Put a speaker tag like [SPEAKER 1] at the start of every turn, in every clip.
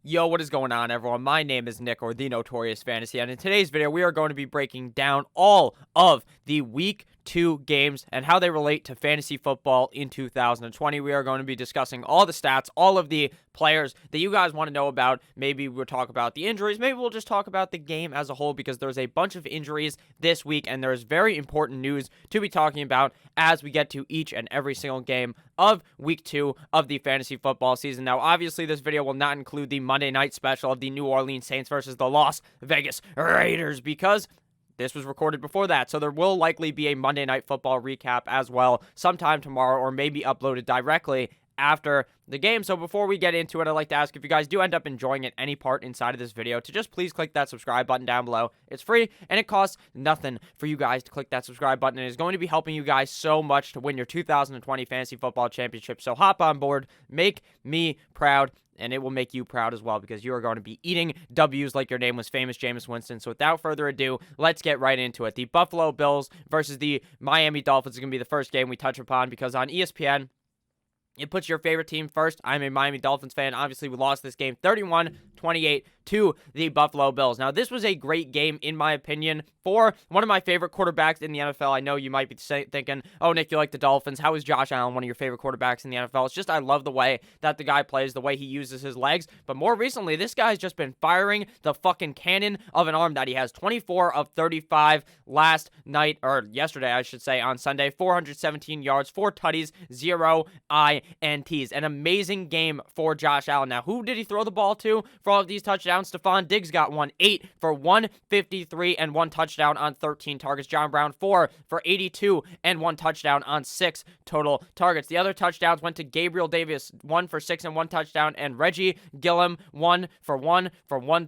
[SPEAKER 1] Yo, what is going on, everyone? My name is Nick, or the Notorious Fantasy, and in today's video, we are going to be breaking down all of the Week 2 games and how they relate to fantasy football in 2020. We are going to be discussing all the stats, all of the players that you guys want to know about. Maybe we'll talk about the injuries. Maybe we'll just talk about the game as a whole, because there's a bunch of injuries this week, and there's very important news to be talking about as we get to each and every single game of Week 2 of the fantasy football season. Now, obviously, this video will not include the Monday night special of the New Orleans Saints versus the Las Vegas Raiders, because this was recorded before that, so there will likely be a Monday Night Football recap as well sometime tomorrow, or maybe uploaded directly after the game. So before we get into it, I'd like to ask, if you guys do end up enjoying it any part inside of this video, to just please click that subscribe button down below. It's free, and it costs nothing for you guys to click that subscribe button. It is going to be helping you guys so much to win your 2020 Fantasy Football Championship. So hop on board, make me proud, and it will make you proud as well, because you are going to be eating W's like your name was famous, Jameis Winston. So without further ado, let's get right into it. The Buffalo Bills versus the Miami Dolphins is going to be the first game we touch upon, because on ESPN, it puts your favorite team first. I'm a Miami Dolphins fan. Obviously, we lost this game 31-28 to the Buffalo Bills. Now, this was a great game, in my opinion, for one of my favorite quarterbacks in the NFL. I know you might be thinking, oh, Nick, you like the Dolphins. How is Josh Allen one of your favorite quarterbacks in the NFL? It's just I love the way that the guy plays, the way he uses his legs. But more recently, this guy's just been firing the fucking cannon of an arm that he has. 24 of 35 last night, or yesterday, I should say, on Sunday. 417 yards, 4 tutties, 0 INTs. An amazing game for Josh Allen. Now, who did he throw the ball to for all of these touchdowns? Stephon Diggs got 8 for 153 and 1 touchdown on 13 targets. John Brown 4 for 82 and 1 touchdown on 6 total targets. The other touchdowns went to Gabriel Davis, 1 for 6 and 1 touchdown, and Reggie Gillum 1 for 1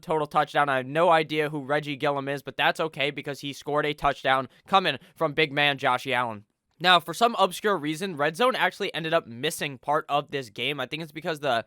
[SPEAKER 1] total touchdown. I have no idea who Reggie Gillum is, but that's okay, because he scored a touchdown coming from big man Josh Allen. Now, for some obscure reason, Red Zone actually ended up missing part of this game. I think it's because the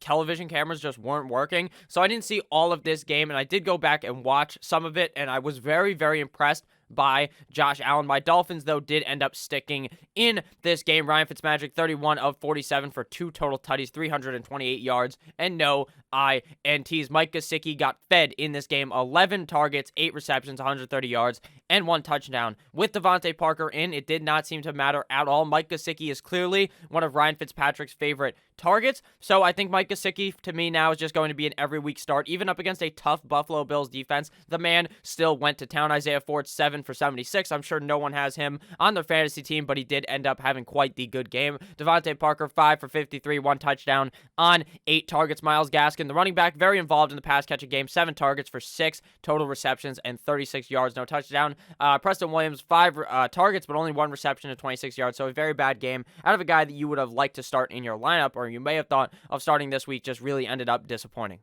[SPEAKER 1] television cameras just weren't working. So I didn't see all of this game, and I did go back and watch some of it, and I was very, very impressed by Josh Allen. My Dolphins, though, did end up sticking in this game. Ryan Fitzmagic, 31 of 47 for 2 total tutties, 328 yards, and no INTs. Mike Gesicki got fed in this game. 11 targets, 8 receptions, 130 yards, and 1 touchdown. With Devontae Parker in, it did not seem to matter at all. Mike Gesicki is clearly one of Ryan Fitzpatrick's favorite targets, so I think Mike Gesicki, to me now, is just going to be an every week start. Even up against a tough Buffalo Bills defense, the man still went to town. Isaiah Ford, 7 for 76. I'm sure no one has him on their fantasy team, but he did end up having quite the good game. Devontae Parker, 5 for 53, 1 touchdown on 8 targets. Myles Gaskin, the running back, very involved in the pass catching game, 7 targets for 6 total receptions and 36 yards, no touchdown. Preston Williams, 5 targets, but only 1 reception and 26 yards, so a very bad game out of a guy that you would have liked to start in your lineup, or you may have thought of starting this week, just really ended up disappointing.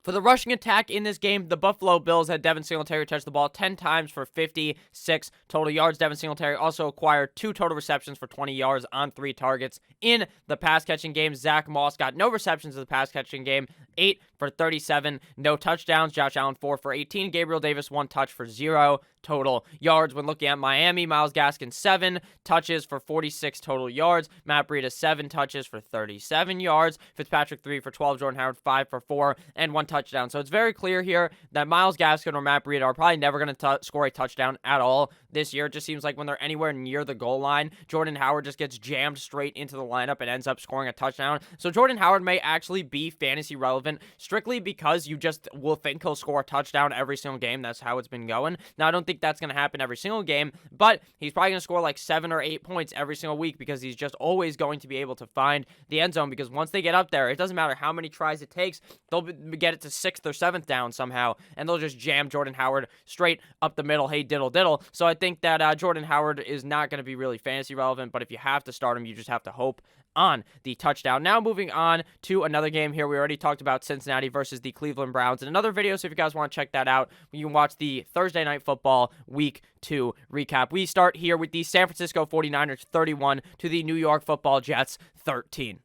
[SPEAKER 1] For the rushing attack in this game, the Buffalo Bills had Devin Singletary touch the ball 10 times for 56 total yards. Devin Singletary also acquired 2 total receptions for 20 yards on 3 targets. In the pass-catching game, Zach Moss got no receptions in the pass-catching game, 8 for 37, no touchdowns. Josh Allen, 4 for 18. Gabriel Davis, 1 touch for 0 total yards. When looking at Miami, Myles Gaskin, 7 touches for 46 total yards. Matt Breida, 7 touches for 37 yards. Fitzpatrick, 3 for 12. Jordan Howard, 5 for 4, and 1 touchdown. So it's very clear here that Myles Gaskin or Matt Breida are probably never going to score a touchdown at all this year. It just seems like when they're anywhere near the goal line, Jordan Howard just gets jammed straight into the lineup and ends up scoring a touchdown. So Jordan Howard may actually be fantasy relevant strictly because you just will think he'll score a touchdown every single game. That's how it's been going. Now, I don't think that's going to happen every single game, but he's probably going to score like 7 or 8 points every single week, because he's just always going to be able to find the end zone, because once they get up there, it doesn't matter how many tries it takes, they'll get it to 6th or 7th down somehow, and they'll just jam Jordan Howard straight up the middle. Hey, diddle diddle. So I think that Jordan Howard is not going to be really fantasy relevant, but if you have to start him, you just have to hope on the touchdown. Now moving on to another game here. We already talked about Cincinnati versus the Cleveland Browns in another video, so if you guys want to check that out, you can watch the Thursday Night Football Week 2 recap. We start here with the San Francisco 49ers 31 to the New York Football Jets 13.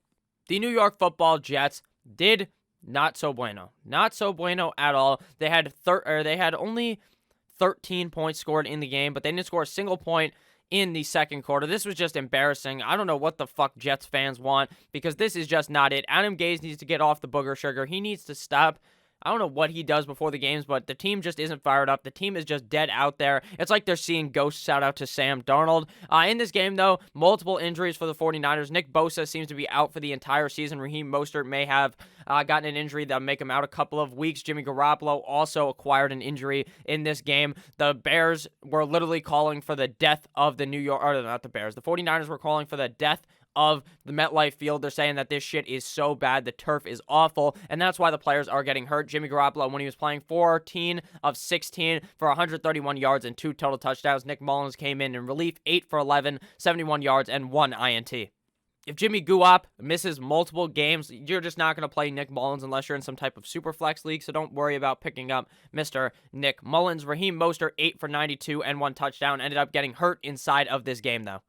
[SPEAKER 1] The New York Football Jets did not so bueno. Not so bueno at all. They had only 13 points scored in the game, but they didn't score a single point in the second quarter. This was just embarrassing. I don't know what the fuck Jets fans want, because this is just not it. Adam Gase needs to get off the booger sugar. He needs to stop. I don't know what he does before the games, but the team just isn't fired up. The team is just dead out there. It's like they're seeing ghosts. Shout out to Sam Darnold. In this game, though, multiple injuries for the 49ers. Nick Bosa seems to be out for the entire season. Raheem Mostert may have gotten an injury that'll make him out a couple of weeks. Jimmy Garoppolo also acquired an injury in this game. The Bears were literally calling for the death of the The 49ers were calling for the death of the MetLife Field. They're saying that this shit is so bad, the turf is awful, and that's why the players are getting hurt. Jimmy Garoppolo, when he was playing, 14 of 16 for 131 yards and 2 total touchdowns. Nick Mullins came in relief, 8 for 11, 71 yards, and 1 INT. If Jimmy Guap misses multiple games, you're just not going to play Nick Mullins unless you're in some type of super flex league, so don't worry about picking up Mr. Nick Mullins. Raheem Mostert, 8 for 92 and 1 touchdown, ended up getting hurt inside of this game, though.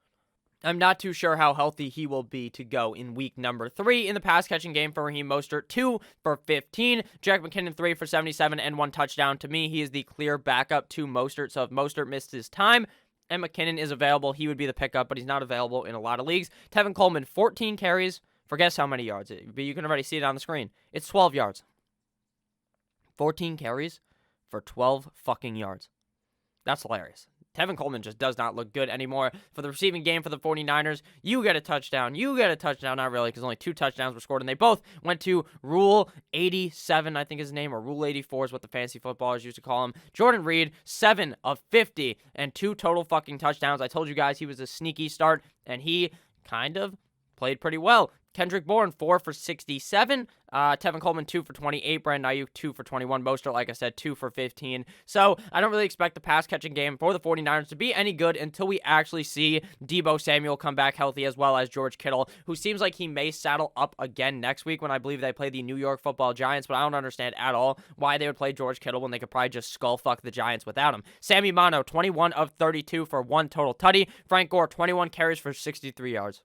[SPEAKER 1] I'm not too sure how healthy he will be to go in week number 3. In the pass-catching game for Raheem Mostert, 2 for 15. Jack McKinnon, 3 for 77 and 1 touchdown. To me, he is the clear backup to Mostert, so if Mostert missed his time and McKinnon is available, he would be the pickup, but he's not available in a lot of leagues. Tevin Coleman, 14 carries for guess how many yards? But you can already see it on the screen. It's 12 yards. 14 carries for 12 fucking yards. That's hilarious. Tevin Coleman just does not look good anymore. For the receiving game for the 49ers, you get a touchdown. Not really, because only 2 touchdowns were scored, and they both went to Rule 87, I think is his name, or Rule 84 is what the fantasy footballers used to call him. Jordan Reed, 7 of 50, and 2 total fucking touchdowns. I told you guys he was a sneaky start, and he kind of played pretty well. Kendrick Bourne, 4 for 67. Tevin Coleman, 2 for 28. Brandon Ayuk, 2 for 21. Mostert, like I said, 2 for 15. So I don't really expect the pass-catching game for the 49ers to be any good until we actually see Deebo Samuel come back healthy, as well as George Kittle, who seems like he may saddle up again next week when I believe they play the New York Football Giants, but I don't understand at all why they would play George Kittle when they could probably just skull-fuck the Giants without him. Sammy Mano, 21 of 32 for 1 total tutty. Frank Gore, 21 carries for 63 yards.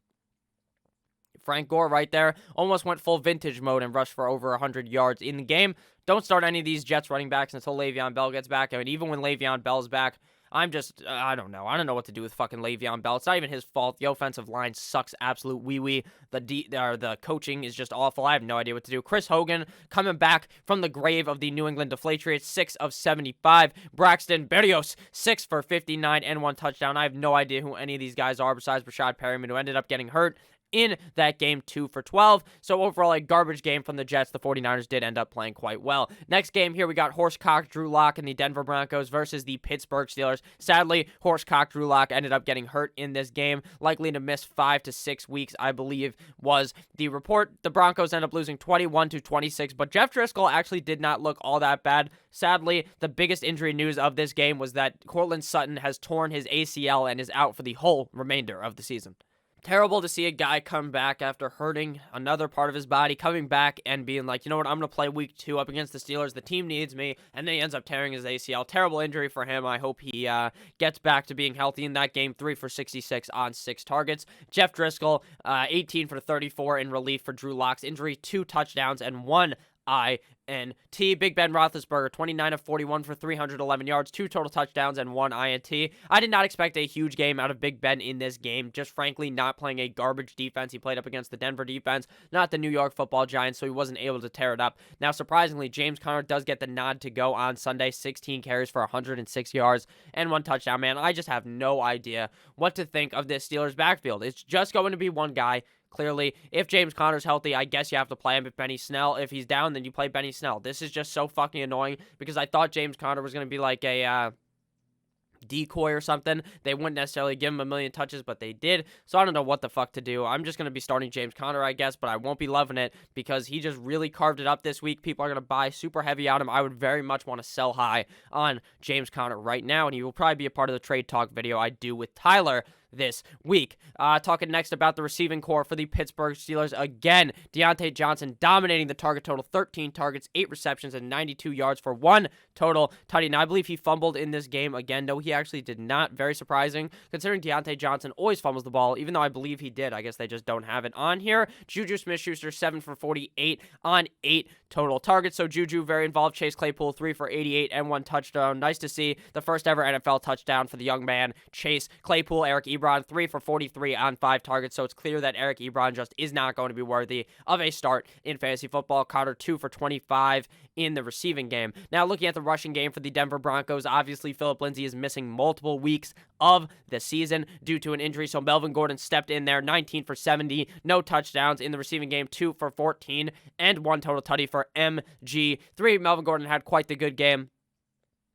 [SPEAKER 1] Frank Gore right there almost went full vintage mode and rushed for over 100 yards in the game. Don't start any of these Jets running backs until Le'Veon Bell gets back. I mean, even when Le'Veon Bell's back, I don't know. I don't know what to do with fucking Le'Veon Bell. It's not even his fault. The offensive line sucks absolute wee-wee. The coaching is just awful. I have no idea what to do. Chris Hogan coming back from the grave of the New England Deflatriots, 6 of 75. Braxton Berrios, 6 for 59 and 1 touchdown. I have no idea who any of these guys are besides Rashad Perriman, who ended up getting hurt in that game, 2 for 12. So overall, a garbage game from the Jets. The 49ers did end up playing quite well. Next game here, we got Horsecock Drew Lock and the Denver Broncos versus the Pittsburgh Steelers. Sadly, Horsecock Drew Lock ended up getting hurt in this game, likely to miss 5 to 6 weeks, I believe was the report. The Broncos end up losing 21-26, but Jeff Driscoll actually did not look all that bad. Sadly, the biggest injury news of this game was that Courtland Sutton has torn his ACL and is out for the whole remainder of the season. Terrible to see a guy come back after hurting another part of his body, coming back and being like, you know what, I'm going to play week 2 up against the Steelers. The team needs me, and then he ends up tearing his ACL. Terrible injury for him. I hope he gets back to being healthy in that game. 3 for 66 on 6 targets. Jeff Driscoll, 18 for 34 in relief for Drew Lock's injury. 2 touchdowns and 1 INT. Big Ben Roethlisberger, 29 of 41 for 311 yards, 2 total touchdowns, and 1 INT. I did not expect a huge game out of Big Ben in this game, just frankly not playing a garbage defense. He played up against the Denver defense, not the New York Football Giants, so he wasn't able to tear it up. Now, surprisingly, James Conner does get the nod to go on Sunday, 16 carries for 106 yards and 1 touchdown. Man, I just have no idea what to think of this Steelers backfield. It's just going to be one guy. Clearly, if James Conner's healthy, I guess you have to play him. If Benny Snell, if he's down, then you play Benny Snell. This is just so fucking annoying because I thought James Conner was going to be like a decoy or something. They wouldn't necessarily give him a million touches, but they did. So I don't know what the fuck to do. I'm just going to be starting James Conner, I guess, but I won't be loving it because he just really carved it up this week. People are going to buy super heavy on him. I would very much want to sell high on James Conner right now, and he will probably be a part of the trade talk video I do with Tyler this week. Talking next about the receiving core for the Pittsburgh Steelers. Again, Deontay Johnson dominating the target total, 13 targets, 8 receptions, and 92 yards for 1 total tutty. Now, I believe he fumbled in this game again. No, he actually did not. Very surprising, considering Deontay Johnson always fumbles the ball, even though I believe he did. I guess they just don't have it on here. Juju Smith-Schuster, 7 for 48 on 8 total targets. So Juju very involved. Chase Claypool, 3 for 88 and 1 touchdown. Nice to see the first ever NFL touchdown for the young man, Chase Claypool. Eric Ebron, 3 for 43 on 5 targets. So it's clear that Eric Ebron just is not going to be worthy of a start in fantasy football. Carter, 2 for 25 in the receiving game. Now, looking at the rushing game for the Denver Broncos, obviously Phillip Lindsay is missing multiple weeks of the season due to an injury, so Melvin Gordon stepped in there, 19 for 70, no touchdowns in the receiving game, 2 for 14, and 1 total tutty for MG3. Melvin Gordon had quite the good game,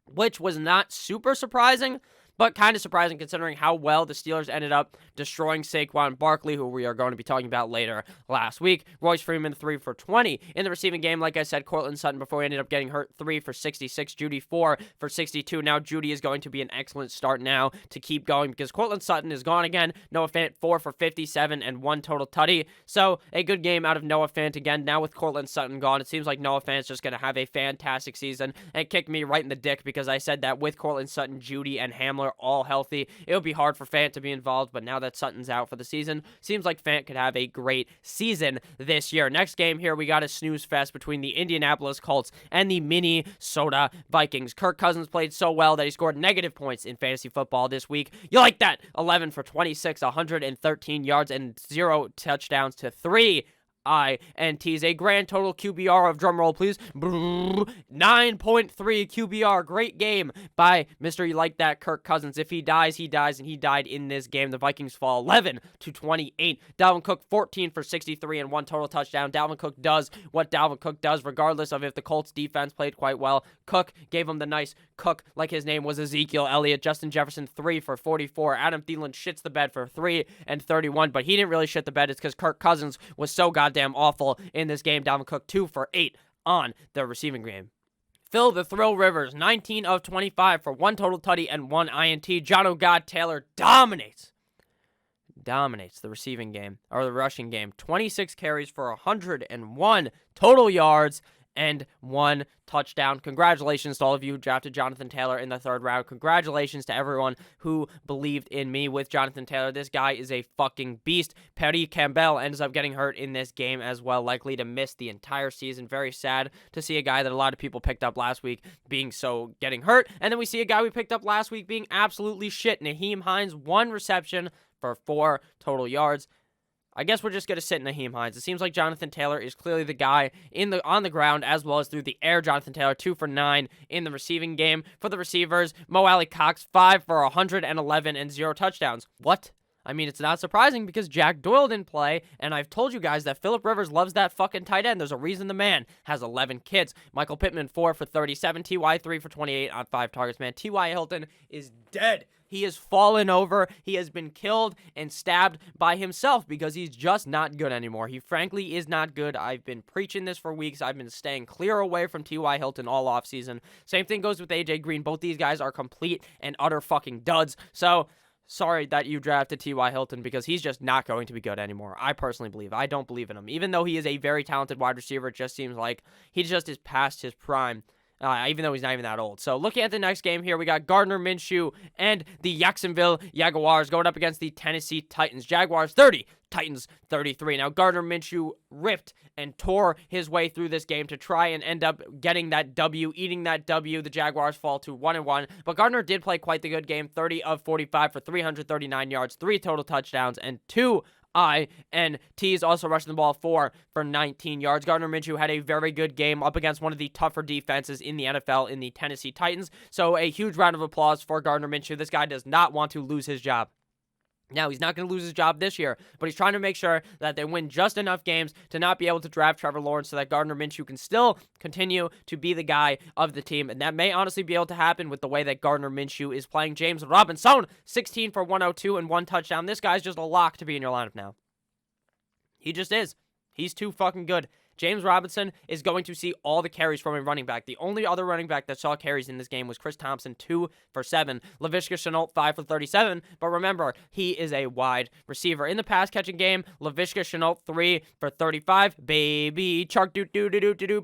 [SPEAKER 1] which was not super surprising, but kind of surprising considering how well the Steelers ended up destroying Saquon Barkley, who we are going to be talking about later last week. Royce Freeman, 3 for 20 in the receiving game. Like I said, Cortland Sutton, before he ended up getting hurt, 3 for 66. Judy, 4 for 62. Now, Judy is going to be an excellent start now to keep going because Cortland Sutton is gone again. Noah Fant, 4 for 57 and 1 total tutty. So, a good game out of Noah Fant again. Now, with Cortland Sutton gone, it seems like Noah Fant's just going to have a fantastic season and kick me right in the dick because I said that with Cortland Sutton, Judy, and Hamler all healthy, it would be hard for Fant to be involved, but now that Sutton's out for the season, seems like Fant could have a great season this year. Next game here, we got a snooze fest between the Indianapolis Colts and the Minnesota Vikings. Kirk Cousins played so well that he scored negative points in fantasy football this week. You like that? 11 for 26, 113 yards, and 0 touchdowns to 3 INTs. A grand total QBR of, drumroll please, 9.3 QBR. Great game by Mr. You like that, Kirk Cousins. If he dies, he dies, and he died in this game. The Vikings fall 11 to 28. Dalvin Cook, 14 for 63 and 1 total touchdown. Dalvin Cook does what Dalvin Cook does, regardless of if the Colts defense played quite well. Cook gave him the nice cook, like his name was Ezekiel Elliott. Justin Jefferson, 3 for 44. Adam Thielen shits the bed for 3 and 31, but he didn't really shit the bed. It's because Kirk Cousins was so goddamn awful in this game. Dalvin Cook, 2 for 8 on the receiving game. Phil the Thrill Rivers, 19 of 25 for 1 total tutty and 1 INT. John O'God-Taylor dominates the receiving game, or the rushing game. 26 carries for 101 total yards and 1 touchdown. Congratulations to all of you who drafted Jonathan Taylor in the 3rd round. Congratulations to everyone who believed in me with Jonathan Taylor. This guy is a fucking beast. Perry Campbell ends up getting hurt in this game as well, likely to miss the entire season. Very sad to see a guy that a lot of people picked up last week getting hurt. And then we see a guy we picked up last week being absolutely shit. Nyheim Hines, 1 reception for 4 total yards. I guess we're just going to sit Nyheim Hines. It seems like Jonathan Taylor is clearly the guy on the ground as well as through the air. Jonathan Taylor, 2 for 9 in the receiving game. For the receivers, Mo Alley Cox, 5 for 111 and 0 touchdowns. What? I mean, it's not surprising because Jack Doyle didn't play, and I've told you guys that Phillip Rivers loves that fucking tight end. There's a reason the man has 11 kids. Michael Pittman, 4 for 37. T.Y., 3 for 28 on 5 targets. Man, T.Y. Hilton is dead. He has fallen over. He has been killed and stabbed by himself because he's just not good anymore. He frankly is not good. I've been preaching this for weeks. I've been staying clear away from T.Y. Hilton all offseason. Same thing goes with A.J. Green. Both these guys are complete and utter fucking duds. So, sorry that you drafted T.Y. Hilton because he's just not going to be good anymore. I personally believe. I don't believe in him. Even though he is a very talented wide receiver, it just seems like he just is past his prime. Even though he's not even that old. So looking at the next game here, we got Gardner Minshew and the Jacksonville Jaguars going up against the Tennessee Titans. Jaguars 30, Titans 33. Now Gardner Minshew ripped and tore his way through this game to try and end up getting that W, eating that W. The Jaguars fall to 1-1, but Gardner did play quite the good game, 30 of 45 for 339 yards, 3 total touchdowns, and 2 INTs, also rushing the ball 4 for 19 yards. Gardner Minshew had a very good game up against one of the tougher defenses in the NFL in the Tennessee Titans. So a huge round of applause for Gardner Minshew. This guy does not want to lose his job. Now, he's not going to lose his job this year, but he's trying to make sure that they win just enough games to not be able to draft Trevor Lawrence so that Gardner Minshew can still continue to be the guy of the team. And that may honestly be able to happen with the way that Gardner Minshew is playing. James Robinson, 16 for 102 and 1 touchdown. This guy's just a lock to be in your lineup now. He just is. He's too fucking good. James Robinson is going to see all the carries from a running back. The only other running back that saw carries in this game was Chris Thompson, 2 for 7. Laviska Shenault, 5 for 37. But remember, he is a wide receiver. In the pass-catching game, Laviska Shenault, 3 for 35. Baby Chark,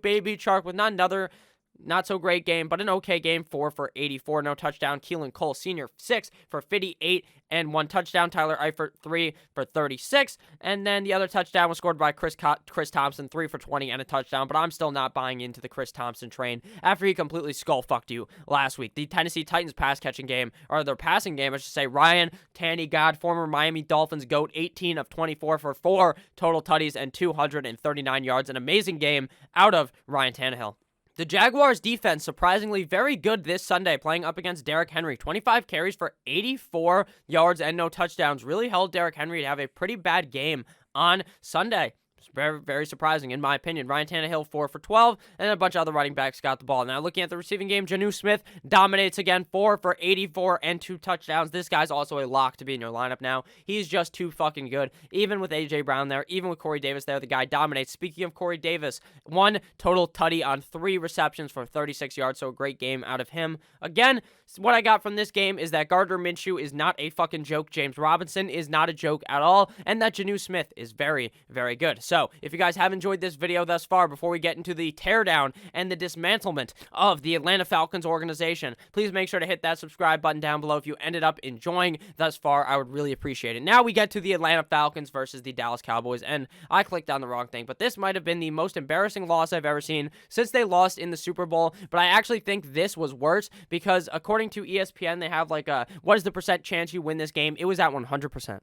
[SPEAKER 1] baby Chark with another not-so-great game, but an okay game, 4 for 84, no touchdown. Keelan Cole, Sr., 6 for 58 and 1 touchdown. Tyler Eifert, 3 for 36, and then the other touchdown was scored by Chris Thompson, 3 for 20 and a touchdown, but I'm still not buying into the Chris Thompson train after he completely skull-fucked you last week. The Tennessee Titans pass-catching game, or their passing game, I should say, Ryan Tanny God, former Miami Dolphins GOAT, 18 of 24 for 4 total tutties and 239 yards. An amazing game out of Ryan Tannehill. The Jaguars defense surprisingly very good this Sunday, playing up against Derrick Henry. 25 carries for 84 yards and no touchdowns. Really held Derrick Henry to have a pretty bad game on Sunday. Very, very surprising, in my opinion. Ryan Tannehill, 4 for 12, and a bunch of other running backs got the ball. Now, looking at the receiving game, Jonnu Smith dominates again, 4 for 84 and 2 touchdowns. This guy's also a lock to be in your lineup now. He's just too fucking good. Even with A.J. Brown there, even with Corey Davis there, the guy dominates. Speaking of Corey Davis, 1 total tutty on 3 receptions for 36 yards, so a great game out of him. Again, what I got from this game is that Gardner Minshew is not a fucking joke. James Robinson is not a joke at all, and that Jonnu Smith is very, very good. So, if you guys have enjoyed this video thus far, before we get into the teardown and the dismantlement of the Atlanta Falcons organization, please make sure to hit that subscribe button down below if you ended up enjoying thus far. I would really appreciate it. Now we get to the Atlanta Falcons versus the Dallas Cowboys, and I clicked on the wrong thing, but this might have been the most embarrassing loss I've ever seen since they lost in the Super Bowl, but I actually think this was worse because according to ESPN, they have like a, what is the percent chance you win this game? It was at 100%.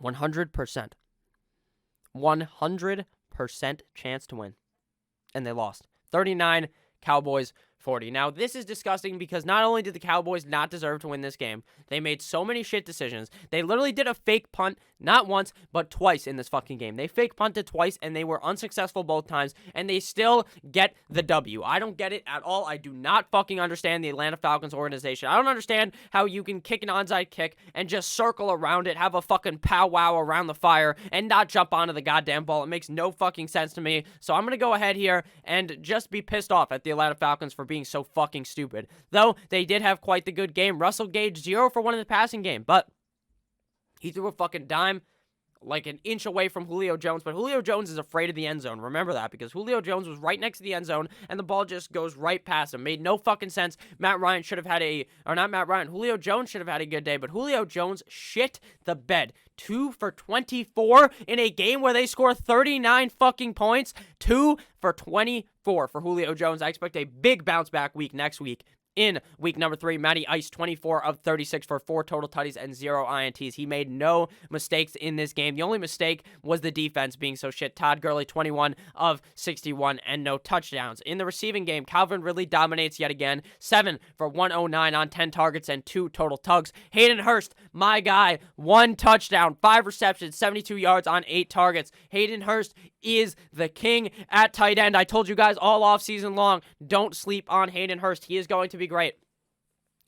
[SPEAKER 1] 100%. 100% chance to win. And they lost. 39, Cowboys 40. Now, this is disgusting because not only did the Cowboys not deserve to win this game, they made so many shit decisions. They literally did a fake punt, not once, but twice in this fucking game. They fake punted twice, and they were unsuccessful both times, and they still get the W. I don't get it at all. I do not fucking understand the Atlanta Falcons organization. I don't understand how you can kick an onside kick and just circle around it, have a fucking powwow around the fire, and not jump onto the goddamn ball. It makes no fucking sense to me. So I'm going to go ahead here and just be pissed off at the Atlanta Falcons for being so fucking stupid. Though, they did have quite the good game. Russell Gage, 0 for 1 in the passing game, but he threw a fucking dime like an inch away from Julio Jones, but Julio Jones is afraid of the end zone. Remember that, because Julio Jones was right next to the end zone, and the ball just goes right past him. Made no fucking sense. Julio Jones should have had a good day, but Julio Jones shit the bed. 2 for 24 in a game where they score 39 fucking points. 2 for 24 for Julio Jones. I expect a big bounce back week next week. In week number 3, Matty Ice, 24 of 36 for 4 total tutties and 0 INTs. He made no mistakes in this game. The only mistake was the defense being so shit. Todd Gurley, 21 of 61 and no touchdowns. In the receiving game, Calvin Ridley dominates yet again. 7 for 109 on 10 targets and 2 total tugs. Hayden Hurst, my guy, 1 touchdown, 5 receptions, 72 yards on 8 targets. Hayden Hurst is the king at tight end. I told you guys all off season long, don't sleep on Hayden Hurst. He is going to be great.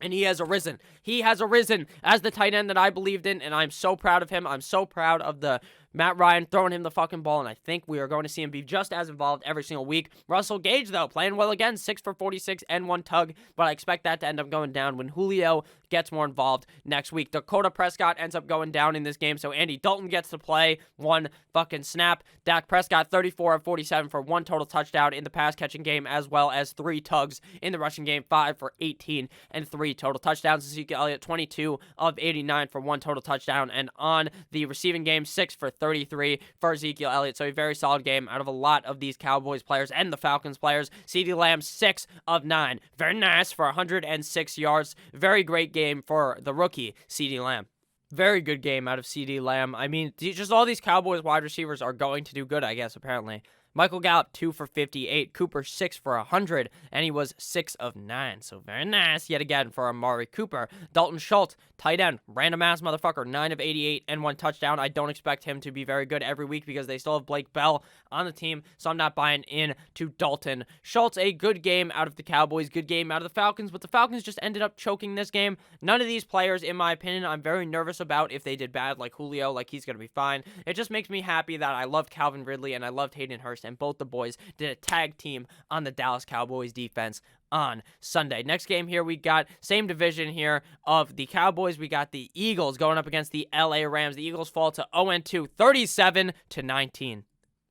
[SPEAKER 1] And he has arisen. He has arisen as the tight end that I believed in, and I'm so proud of him. I'm so proud of the Matt Ryan throwing him the fucking ball, and I think we are going to see him be just as involved every single week. Russell Gage, though, playing well again, 6 for 46 and 1 tug, but I expect that to end up going down when Julio gets more involved next week. Dakota Prescott ends up going down in this game, so Andy Dalton gets to play 1 fucking snap. Dak Prescott, 34 of 47 for 1 total touchdown in the pass-catching game, as well as 3 tugs in the rushing game, 5 for 18 and 3 total touchdowns. Ezekiel Elliott, 22 of 89 for 1 total touchdown, and on the receiving game, 6 for 33 for Ezekiel Elliott. So a very solid game out of a lot of these Cowboys players and the Falcons players. CeeDee Lamb, 6 of 9. Very nice for 106 yards. Very great game for the rookie, CeeDee Lamb. Very good game out of CeeDee Lamb. I mean, just all these Cowboys wide receivers are going to do good, I guess, apparently. Michael Gallup, 2 for 58. Cooper, 6 for 100, and he was 6 of 9. So very nice yet again for Amari Cooper. Dalton Schultz, tight end, random ass motherfucker, 9 of 88 and 1 touchdown. I don't expect him to be very good every week because they still have Blake Bell on the team, so I'm not buying in to Dalton Schultz. A good game out of the Cowboys, good game out of the Falcons, but the Falcons just ended up choking this game. None of these players, in my opinion, I'm very nervous about if they did bad, like Julio, like he's going to be fine. It just makes me happy that I loved Calvin Ridley and I loved Hayden Hurst, and both the boys did a tag team on the Dallas Cowboys defense on Sunday. Next game here, we got same division here of the Cowboys. We got the Eagles going up against the LA Rams. The Eagles fall to 0-2, 37-19.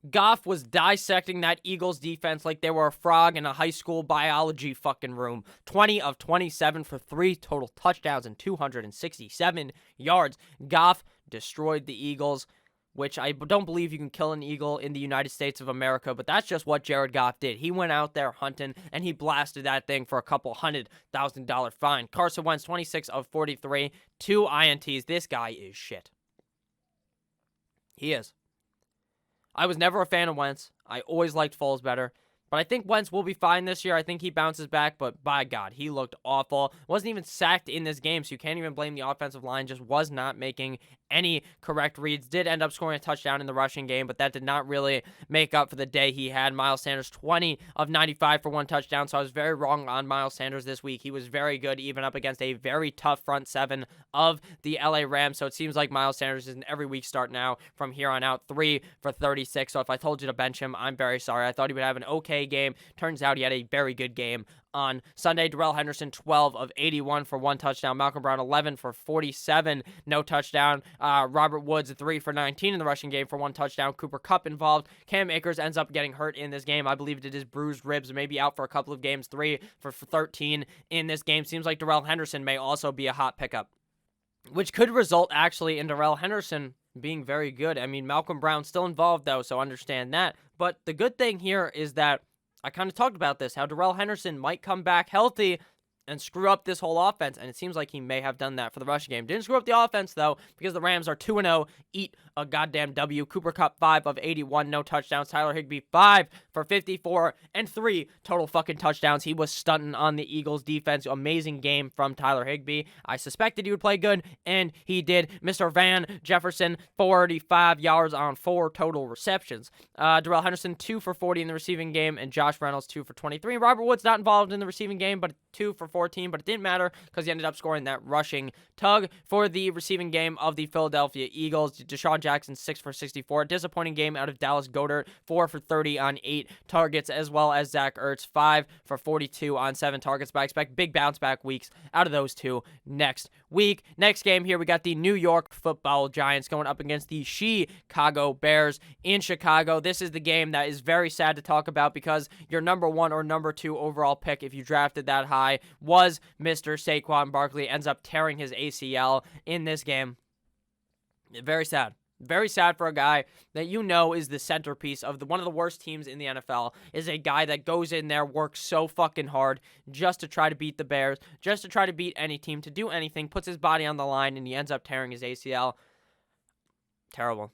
[SPEAKER 1] Goff was dissecting that Eagles defense like they were a frog in a high school biology fucking room. 20 of 27 for 3 total touchdowns and 267 yards. Goff destroyed the Eagles, which I don't believe you can kill an eagle in the United States of America, but that's just what Jared Goff did. He went out there hunting, and he blasted that thing for a couple $100,000 fine. Carson Wentz, 26 of 43, 2 INTs. This guy is shit. He is. I was never a fan of Wentz. I always liked Foles better. But I think Wentz will be fine this year. I think he bounces back, but by God, he looked awful. Wasn't even sacked in this game, so you can't even blame the offensive line. Just was not making any correct reads. Did end up scoring a touchdown in the rushing game, but that did not really make up for the day he had. Miles Sanders, 20 of 95 for 1 touchdown, so I was very wrong on Miles Sanders this week. He was very good, even up against a very tough front seven of the LA Rams, so it seems like Miles Sanders is an every week start now from here on out. 3 for 36, so if I told you to bench him, I'm very sorry. I thought he would have an okay game. Turns out he had a very good game on Sunday. Darrell Henderson, 12 of 81 for 1 touchdown. Malcolm Brown, 11 for 47, no touchdown. Robert Woods, 3 for 19 in the rushing game for 1 touchdown. Cooper Kupp involved. Cam Akers ends up getting hurt in this game. I believe it did his bruised ribs, maybe out for a couple of games. 3 for 13 in this game. Seems like Darrell Henderson may also be a hot pickup, which could result actually in Darrell Henderson being very good. I mean, Malcolm Brown's still involved, though, so understand that. But the good thing here is that I kind of talked about this, how Darrell Henderson might come back healthy and screw up this whole offense, and it seems like he may have done that for the rushing game. Didn't screw up the offense, though, because the Rams are 2-0. Eat a goddamn W. Cooper Kupp, 5 of 81, no touchdowns. Tyler Higbee, 5 for 54, and 3 total fucking touchdowns. He was stunting on the Eagles' defense. Amazing game from Tyler Higbee. I suspected he would play good, and he did. Mr. Van Jefferson, 45 yards on 4 total receptions. Darrell Henderson, 2 for 40 in the receiving game, and Josh Reynolds, 2 for 23. Robert Woods not involved in the receiving game, but 2 for 14, but it didn't matter because he ended up scoring that rushing tug for the receiving game of the Philadelphia Eagles. Deshaun Jackson, 6 for 64. Disappointing game out of Dallas Goedert, 4 for 30 on 8 targets, as well as Zach Ertz, 5 for 42 on 7 targets, but I expect big bounce back weeks out of those two next week. Next game here, we got the New York Football Giants going up against the Chicago Bears in Chicago. This is the game that is very sad to talk about because your number 1 or number 2 overall pick, if you drafted that high, was Mr. Saquon Barkley. Ends up tearing his ACL in this game. Very sad. Very sad for a guy that you know is the centerpiece of one of the worst teams in the NFL, is a guy that goes in there, works so fucking hard just to try to beat the Bears, just to try to beat any team, to do anything, puts his body on the line, and he ends up tearing his ACL. Terrible.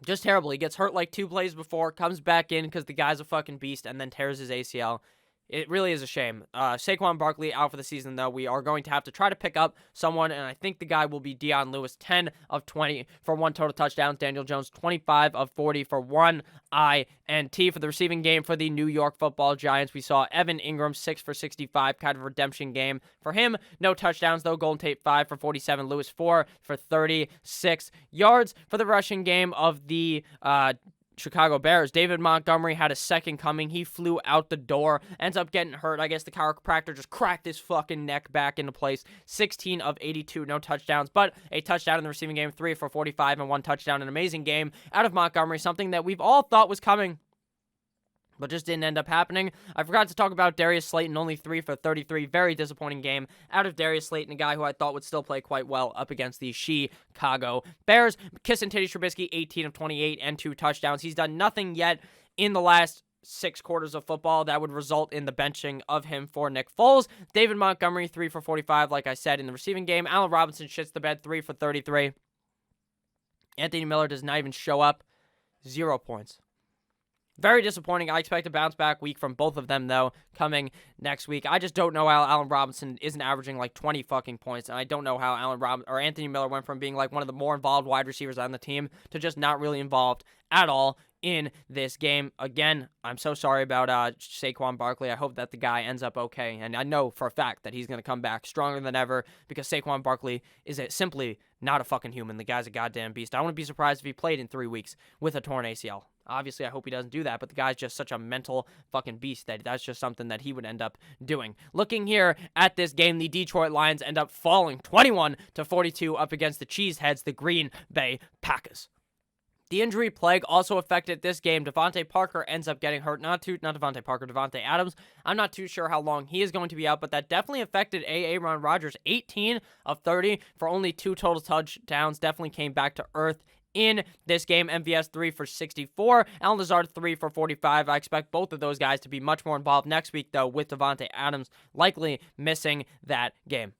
[SPEAKER 1] Just terrible. He gets hurt like 2 plays before, comes back in because the guy's a fucking beast, and then tears his ACL. It really is a shame. Saquon Barkley out for the season, though. We are going to have to try to pick up someone, and I think the guy will be Dion Lewis, 10 of 20 for 1 total touchdown. Daniel Jones, 25 of 40 for 1 INT. For the receiving game for the New York Football Giants, we saw Evan Ingram, 6 for 65, kind of redemption game for him. No touchdowns, though. Golden Tate, 5 for 47. Lewis, 4 for 36 yards. For the rushing game of the Chicago Bears, David Montgomery had a second coming. He flew out the door, ends up getting hurt. I guess the chiropractor just cracked his fucking neck back into place. 16 of 82, no touchdowns, but a touchdown in the receiving game, 3 for 45 and 1 touchdown. An amazing game out of Montgomery, something that we've all thought was coming, but just didn't end up happening. I forgot to talk about Darius Slayton, only 3 for 33. Very disappointing game out of Darius Slayton, a guy who I thought would still play quite well up against the Chicago Bears. Kissing Teddy Trubisky, 18 of 28 and 2 touchdowns. He's done nothing yet in the last 6 quarters of football that would result in the benching of him for Nick Foles. David Montgomery, 3 for 45, like I said, in the receiving game. Allen Robinson shits the bed, 3 for 33. Anthony Miller does not even show up. 0 points. Very disappointing. I expect a bounce-back week from both of them, though, coming next week. I just don't know how Allen Robinson isn't averaging like 20 fucking points, and I don't know how Anthony Miller went from being like one of the more involved wide receivers on the team to just not really involved at all in this game. Again, I'm so sorry about Saquon Barkley. I hope that the guy ends up okay, and I know for a fact that he's going to come back stronger than ever because Saquon Barkley is simply not a fucking human. The guy's a goddamn beast. I wouldn't be surprised if he played in 3 weeks with a torn ACL. Obviously, I hope he doesn't do that, but the guy's just such a mental fucking beast that that's just something that he would end up doing. Looking here at this game, the Detroit Lions end up falling 21-42 up against the Cheeseheads, the Green Bay Packers. The injury plague also affected this game. Devontae Parker ends up getting hurt. Not Devontae Parker, Devontae Adams. I'm not too sure how long he is going to be out, but that definitely affected Aaron Rodgers. 18 of 30 for only 2 total touchdowns. Definitely came back to earth in this game. MVS 3 for 64. Allen Lazard 3 for 45. I expect both of those guys to be much more involved next week, though, with Devontae Adams likely missing that game.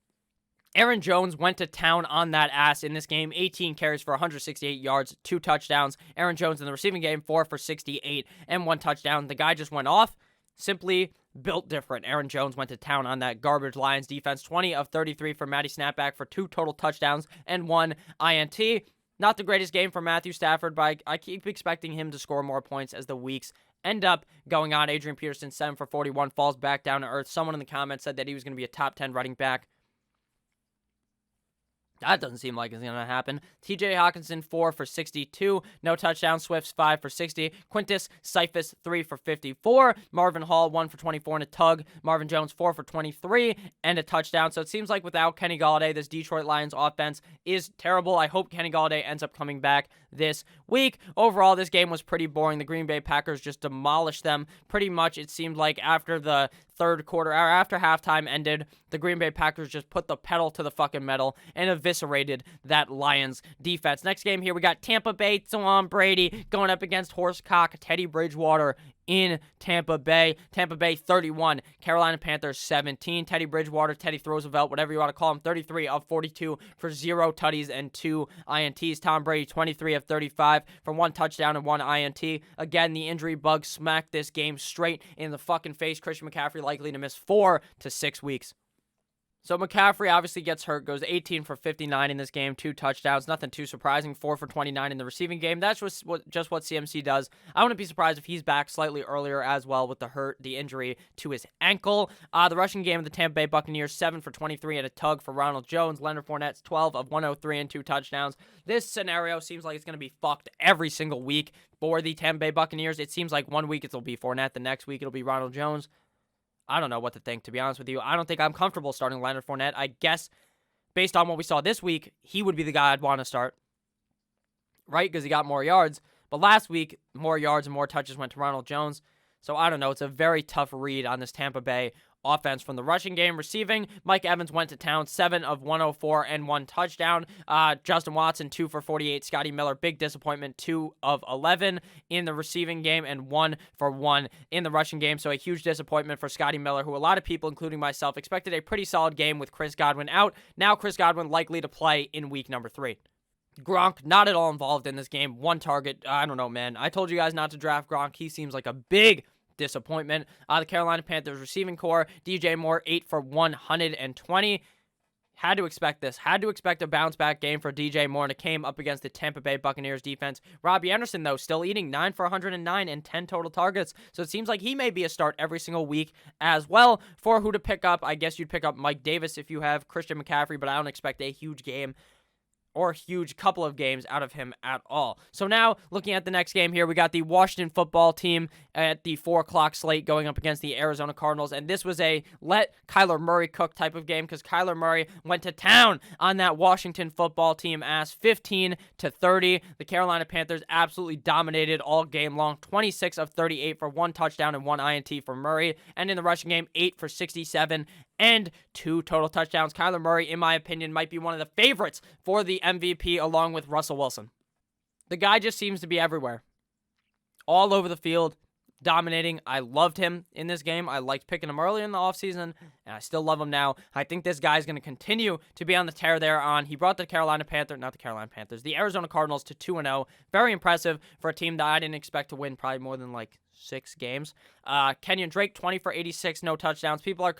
[SPEAKER 1] Aaron Jones went to town on that ass in this game. 18 carries for 168 yards, 2 touchdowns. Aaron Jones in the receiving game, 4 for 68 and 1 touchdown. The guy just went off. Simply built different. Aaron Jones went to town on that garbage Lions defense. 20 of 33 for Matty Snapback for 2 total touchdowns and 1 INT. Not the greatest game for Matthew Stafford, but I keep expecting him to score more points as the weeks end up going on. Adrian Peterson, 7 for 41, falls back down to earth. Someone in the comments said that he was going to be a top 10 running back. That doesn't seem like it's going to happen. TJ Hawkinson, 4 for 62. No touchdown. Swifts, 5 for 60. Quintus Cephas, 3 for 54. Marvin Hall, 1 for 24 and a tug. Marvin Jones, 4 for 23 and a touchdown. So it seems like without Kenny Golladay, this Detroit Lions offense is terrible. I hope Kenny Golladay ends up coming back this week. Overall, this game was pretty boring. The Green Bay Packers just demolished them. Pretty much, it seemed like after the third quarter, or after halftime ended, the Green Bay Packers just put the pedal to the fucking metal and eviscerated that Lions defense. Next game here, we got Tampa Bay, Tom Brady going up against Horsecock Teddy Bridgewater in Tampa Bay. Tampa Bay 31, Carolina Panthers 17. Teddy Bridgewater, Teddy Roosevelt, whatever you want to call him, 33 of 42 for 0 tutties and 2 INTs. Tom Brady 23 of 35 for 1 touchdown and 1 INT. Again, the injury bug smacked this game straight in the fucking face. Christian McCaffrey likely to miss 4 to 6 weeks. So McCaffrey obviously gets hurt, goes 18 for 59 in this game, 2 touchdowns. Nothing too surprising, 4 for 29 in the receiving game. That's just what CMC does. I wouldn't be surprised if he's back slightly earlier as well with the injury to his ankle. The rushing game of the Tampa Bay Buccaneers, 7 for 23 and a tug for Ronald Jones. Leonard Fournette's 12 of 103 and 2 touchdowns. This scenario seems like it's going to be fucked every single week for the Tampa Bay Buccaneers. It seems like one week it'll be Fournette, the next week it'll be Ronald Jones. I don't know what to think, to be honest with you. I don't think I'm comfortable starting Leonard Fournette. I guess, based on what we saw this week, he would be the guy I'd want to start, right? Because he got more yards. But last week, more yards and more touches went to Ronald Jones. So I don't know. It's a very tough read on this Tampa Bay offense. From the rushing game. Receiving, Mike Evans went to town, 7 of 104 and 1 touchdown. Justin Watson, 2 for 48. Scotty Miller, big disappointment, 2 of 11 in the receiving game and 1 for 1 in the rushing game. So a huge disappointment for Scotty Miller, who a lot of people, including myself, expected a pretty solid game with Chris Godwin out. Now Chris Godwin likely to play in week number 3. Gronk, not at all involved in this game. 1 target. I don't know, man. I told you guys not to draft Gronk. He seems like a big disappointment. The Carolina Panthers receiving core, DJ Moore, 8 for 120. Had to expect this. Had to expect a bounce-back game for DJ Moore, and it came up against the Tampa Bay Buccaneers defense. Robbie Anderson, though, still eating 9 for 109 and 10 total targets, so it seems like he may be a start every single week as well. For who to pick up, I guess you'd pick up Mike Davis if you have Christian McCaffrey, but I don't expect a huge game or huge couple of games out of him at all. So now, looking at the next game here, we got the Washington football team at the 4 o'clock slate going up against the Arizona Cardinals, and this was a let Kyler Murray cook type of game because Kyler Murray went to town on that Washington football team ass, 15-30. The Carolina Panthers absolutely dominated all game long, 26 of 38 for 1 touchdown and 1 INT for Murray, and in the rushing game, 8 for 67 and 2 total touchdowns. Kyler Murray, in my opinion, might be one of the favorites for the MVP along with Russell Wilson. The guy just seems to be everywhere. All over the field, dominating. I loved him in this game. I liked picking him early in the offseason, and I still love him now. I think this guy's going to continue to be on the tear there on. He brought the Arizona Cardinals to 2-0. Very impressive for a team that I didn't expect to win probably more than 6 games. Kenyon Drake, 20 for 86, no touchdowns. People are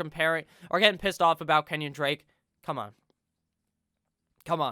[SPEAKER 1] getting pissed off about Kenyon Drake. Come on.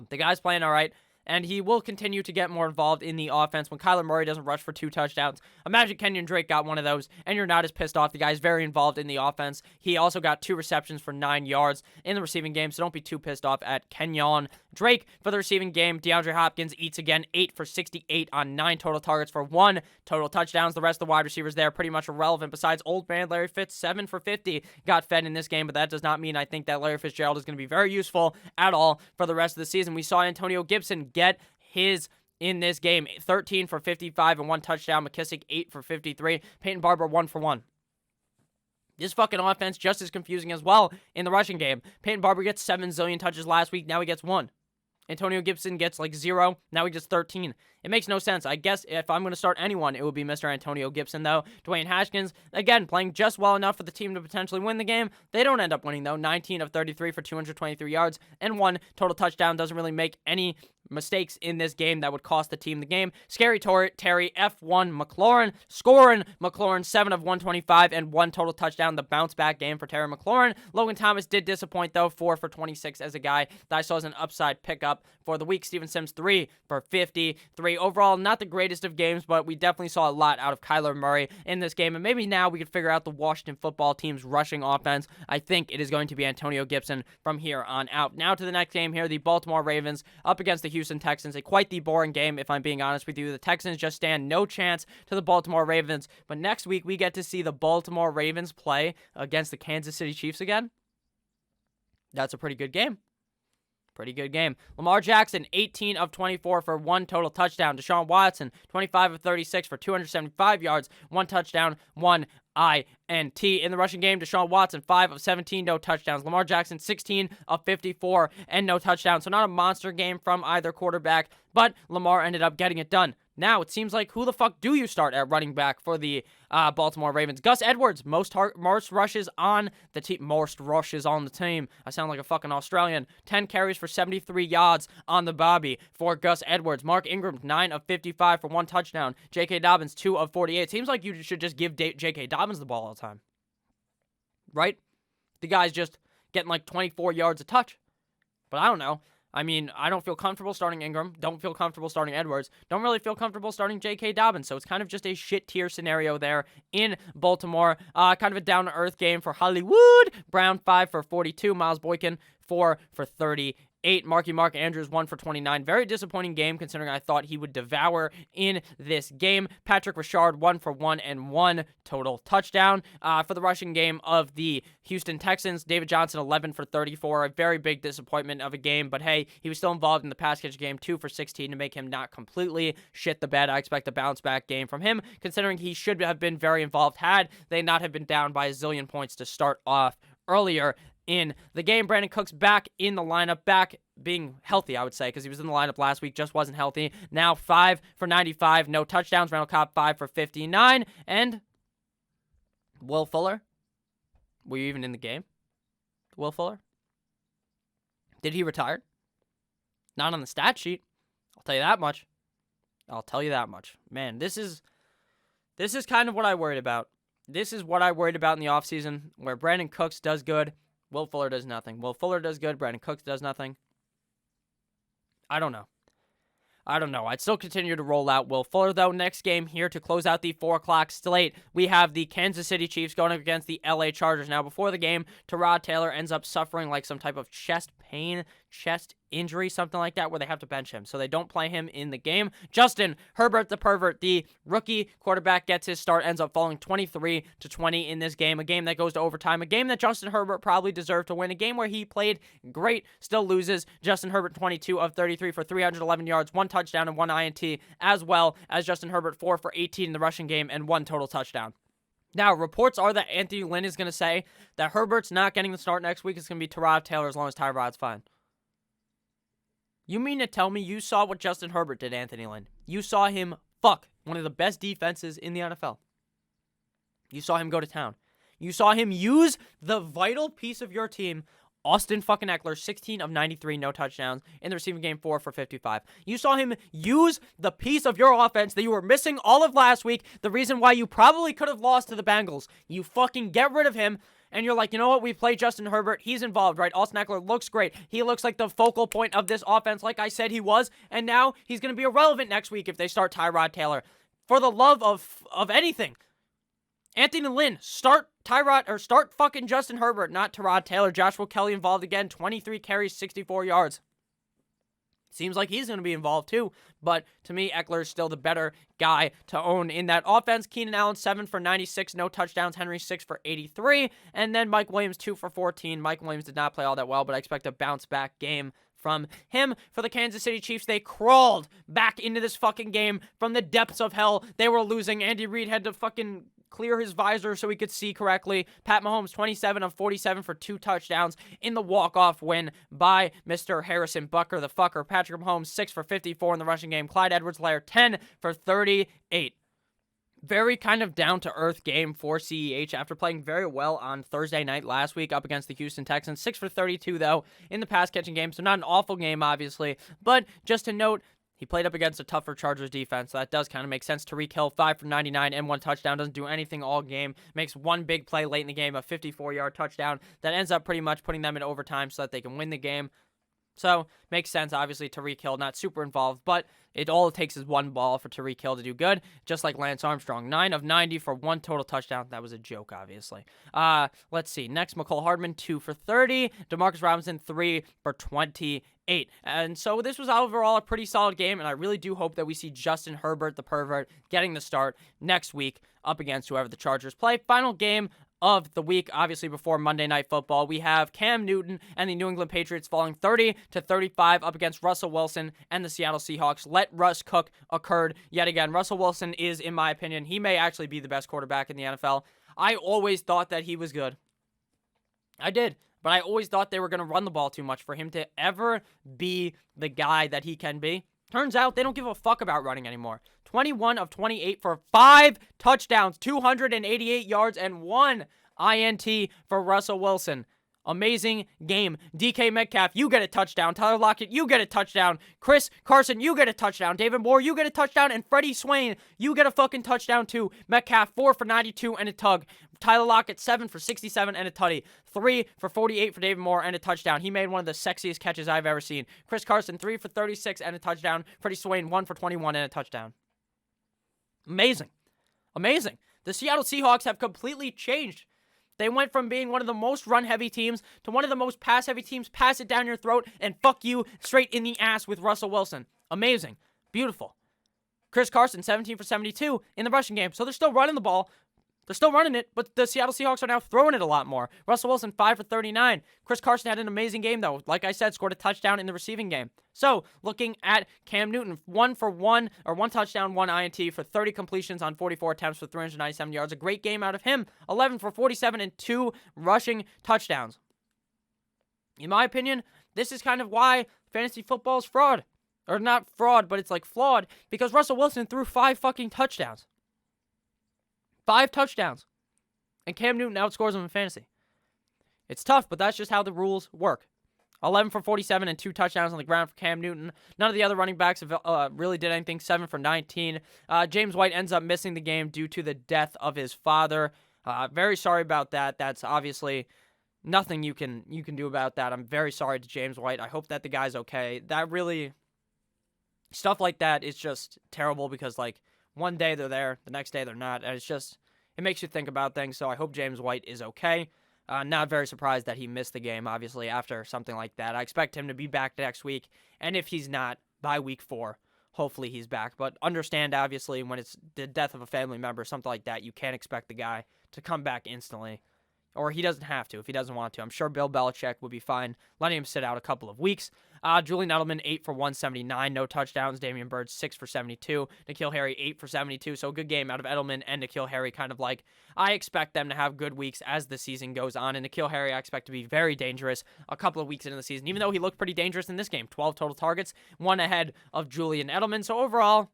[SPEAKER 1] The guy's playing all right, and he will continue to get more involved in the offense when Kyler Murray doesn't rush for 2 touchdowns. Imagine Kenyon Drake got one of those, and you're not as pissed off. The guy's very involved in the offense. He also got 2 receptions for 9 yards in the receiving game, so don't be too pissed off at Kenyon Drake for the receiving game. DeAndre Hopkins eats again, 8 for 68 on 9 total targets for 1 total touchdowns. The rest of the wide receivers there pretty much irrelevant besides old man Larry Fitz, 7 for 50 got fed in this game, but that does not mean I think that Larry Fitzgerald is going to be very useful at all for the rest of the season. We saw Antonio Gibson get his in this game, 13 for 55 and 1 touchdown. McKissick, 8 for 53. Peyton Barber, 1 for 1. This fucking offense just as confusing as well in the rushing game. Peyton Barber gets 7 zillion touches last week. Now he gets 1. Antonio Gibson gets like 0. Now he gets 13. It makes no sense. I guess if I'm going to start anyone, it would be Mr. Antonio Gibson, though. Dwayne Haskins, again, playing just well enough for the team to potentially win the game. They don't end up winning, though. 19 of 33 for 223 yards and 1 total touchdown. Doesn't really make any mistakes in this game that would cost the team the game. Scary Terry, F1 McLaurin, scoring McLaurin 7 of 125 and 1 total touchdown. The bounce back game for Terry McLaurin. Logan Thomas did disappoint, though. 4 for 26 as a guy that I saw as an upside pickup for the week. Steven Sims, 3 for 53. Overall, not the greatest of games, but we definitely saw a lot out of Kyler Murray in this game. And maybe now we could figure out the Washington football team's rushing offense. I think it is going to be Antonio Gibson from here on out. Now to the next game here, the Baltimore Ravens up against the Houston Texans. Quite the boring game, if I'm being honest with you. The Texans just stand no chance to the Baltimore Ravens. But next week, we get to see the Baltimore Ravens play against the Kansas City Chiefs again. That's a pretty good game. Pretty good game. Lamar Jackson, 18 of 24 for 1 total touchdown. Deshaun Watson, 25 of 36 for 275 yards, 1 touchdown, 1 INT. In the rushing game, Deshaun Watson, 5 of 17, no touchdowns. Lamar Jackson, 16 of 54 and no touchdowns. So not a monster game from either quarterback, but Lamar ended up getting it done. Now, it seems like who the fuck do you start at running back for the Baltimore Ravens? Gus Edwards, most rushes on the team. Most rushes on the team. I sound like a fucking Australian. 10 carries for 73 yards on the Bobby for Gus Edwards. Mark Ingram, 9 of 55 for 1 touchdown. J.K. Dobbins, 2 of 48. Seems like you should just give J.K. Dobbins the ball all the time. Right? The guy's just getting like 24 yards a touch. But I don't know. I mean, I don't feel comfortable starting Ingram. Don't feel comfortable starting Edwards. Don't really feel comfortable starting J.K. Dobbins. So it's kind of just a shit tier scenario there in Baltimore. Kind of a down-to-earth game for Hollywood. Brown, 5 for 42. Miles Boykin, 4 for 38. Mark Andrews, 1 for 29. Very disappointing game considering I thought he would devour in this game. Patrick Ricard, 1 for 1 and 1 total touchdown. For the rushing game of the Houston Texans, David Johnson, 11 for 34. A very big disappointment of a game, but hey, he was still involved in the pass catch game, 2 for 16 to make him not completely shit the bed. I expect a bounce back game from him considering he should have been very involved had they not have been down by a zillion points to start off earlier in the game. Brandon Cooks back in the lineup, back being healthy, I would say, because he was in the lineup last week, just wasn't healthy. Now 5 for 95, no touchdowns. Randall Cobb, 5 for 59. And Will Fuller, were you even in the game? Will Fuller? Did he retire? Not on the stat sheet. I'll tell you that much. Man, this is kind of what I worried about. This is what I worried about in the offseason, where Brandon Cooks does good, Will Fuller does nothing. Will Fuller does good, Brandon Cooks does nothing. I don't know. I'd still continue to roll out Will Fuller, though. Next game here to close out the 4 o'clock slate, we have the Kansas City Chiefs going up against the LA Chargers. Now, before the game, Tyrod Taylor ends up suffering like some type of chest injury, something like that, where they have to bench him. So they don't play him in the game. Justin Herbert, the pervert, the rookie quarterback, gets his start, ends up falling 23-20 in this game. A game that goes to overtime. A game that Justin Herbert probably deserved to win. A game where he played great, still loses. Justin Herbert, 22 of 33 for 311 yards, 1 touchdown and 1 INT, as well as Justin Herbert, 4 for 18 in the rushing game and 1 total touchdown. Now, reports are that Anthony Lynn is going to say that Herbert's not getting the start next week. It's going to be Tyrod Taylor as long as Tyrod's fine. You mean to tell me you saw what Justin Herbert did, Anthony Lynn? You saw him fuck one of the best defenses in the NFL. You saw him go to town. You saw him use the vital piece of your team, Austin fucking Eckler, 16 of 93, no touchdowns. In the receiving game, 4 for 55. You saw him use the piece of your offense that you were missing all of last week, the reason why you probably could have lost to the Bengals. You fucking get rid of him. And you're like, you know what? We play Justin Herbert. He's involved, right? Austin Eckler looks great. He looks like the focal point of this offense, like I said he was. And now he's going to be irrelevant next week if they start Tyrod Taylor. For the love of anything, Anthony Lynn, start fucking Justin Herbert, not Tyrod Taylor. Joshua Kelly involved again, 23 carries, 64 yards. Seems like he's going to be involved too, but to me, Eckler is still the better guy to own in that offense. Keenan Allen, 7 for 96, no touchdowns. Henry, 6 for 83, and then Mike Williams, 2 for 14. Mike Williams did not play all that well, but I expect a bounce-back game from him. For the Kansas City Chiefs, they crawled back into this fucking game from the depths of hell. They were losing. Andy Reid had to fucking clear his visor so he could see correctly. Pat Mahomes, 27 of 47 for 2 touchdowns in the walk-off win by Mr. Harrison Butker, the fucker. Patrick Mahomes, 6 for 54 in the rushing game. Clyde Edwards-Helaire, 10 for 38. Very kind of down-to-earth game for CEH after playing very well on Thursday night last week up against the Houston Texans. 6 for 32, though, in the pass-catching game, so not an awful game, obviously. But just to note, he played up against a tougher Chargers defense, so that does kind of make sense. Tyreek Hill, 5 for 99 and 1 touchdown. Doesn't do anything all game. Makes one big play late in the game, a 54-yard touchdown that ends up pretty much putting them in overtime so that they can win the game. So, makes sense, obviously, Tyreek Hill, not super involved, but all it takes is one ball for Tyreek Hill to do good, just like Lance Armstrong. 9 of 90 for 1 total touchdown. That was a joke, obviously. Let's see. Next, McCole Hardman, 2 for 30. DeMarcus Robinson, 3 for 28. And so this was overall a pretty solid game, and I really do hope that we see Justin Herbert, the pervert, getting the start next week up against whoever the Chargers play. Final game of the week, obviously before Monday Night Football, we have Cam Newton and the New England Patriots falling 30-35 up against Russell Wilson and the Seattle Seahawks. Let Russ cook occurred yet again. Russell Wilson is, in my opinion, he may actually be the best quarterback in the NFL. I always thought that he was good. I did. But I always thought they were going to run the ball too much for him to ever be the guy that he can be. Turns out they don't give a fuck about running anymore. 21 of 28 for 5 touchdowns, 288 yards, and 1 INT for Russell Wilson. Amazing game. DK Metcalf, you get a touchdown. Tyler Lockett, you get a touchdown. Chris Carson, you get a touchdown. David Moore, you get a touchdown. And Freddie Swain, you get a fucking touchdown too. Metcalf, 4 for 92 and a tug. Tyler Lockett, 7 for 67 and a tutty. 3 for 48 for David Moore and a touchdown. He made one of the sexiest catches I've ever seen. Chris Carson, 3 for 36 and a touchdown. Freddie Swain, 1 for 21 and a touchdown. Amazing. Amazing. The Seattle Seahawks have completely changed. They went from being one of the most run-heavy teams to one of the most pass-heavy teams. Pass it down your throat and fuck you straight in the ass with Russell Wilson. Amazing. Beautiful. Chris Carson, 17 for 72 in the rushing game. So they're still running the ball. They're still running it, but the Seattle Seahawks are now throwing it a lot more. Russell Wilson, 5 for 39. Chris Carson had an amazing game, though. Like I said, scored a touchdown in the receiving game. So, looking at Cam Newton, 1 touchdown, 1 INT for 30 completions on 44 attempts for 397 yards. A great game out of him. 11 for 47 and 2 rushing touchdowns. In my opinion, this is kind of why fantasy football is fraud. Or not fraud, but it's like flawed, because Russell Wilson threw 5 fucking touchdowns. 5 touchdowns. And Cam Newton outscores him in fantasy. It's tough, but that's just how the rules work. 11 for 47 and 2 touchdowns on the ground for Cam Newton. None of the other running backs have, really did anything. 7 for 19. James White ends up missing the game due to the death of his father. Very sorry about that. That's obviously nothing you can do about that. I'm very sorry to James White. I hope that the guy's okay. That really... Stuff like that is just terrible because, like, one day they're there, the next day they're not, and it's just, it makes you think about things, so I hope James White is okay. Not very surprised that he missed the game, obviously, after something like that. I expect him to be back next week, and if he's not, by week 4, hopefully he's back. But understand, obviously, when it's the death of a family member, something like that, you can't expect the guy to come back instantly. Or he doesn't have to if he doesn't want to. I'm sure Bill Belichick would be fine letting him sit out a couple of weeks. Julian Edelman, 8 for 179, no touchdowns. Damian Bird, 6 for 72. N'Keal Harry, 8 for 72. So a good game out of Edelman and N'Keal Harry. Kind of like, I expect them to have good weeks as the season goes on. And N'Keal Harry, I expect to be very dangerous a couple of weeks into the season, even though he looked pretty dangerous in this game. 12 total targets, 1 ahead of Julian Edelman. So overall,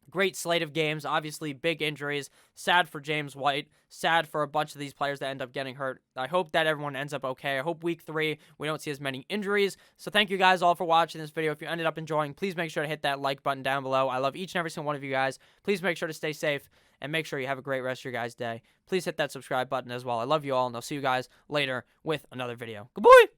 [SPEAKER 1] great slate of games. Obviously, big injuries. Sad for James White. Sad for a bunch of these players that end up getting hurt. I hope that everyone ends up okay. I hope week 3 we don't see as many injuries. So thank you guys all for watching this video. If you ended up enjoying, please make sure to hit that like button down below. I love each and every single one of you guys. Please make sure to stay safe and make sure you have a great rest of your guys' day. Please hit that subscribe button as well. I love you all, and I'll see you guys later with another video. Goodbye!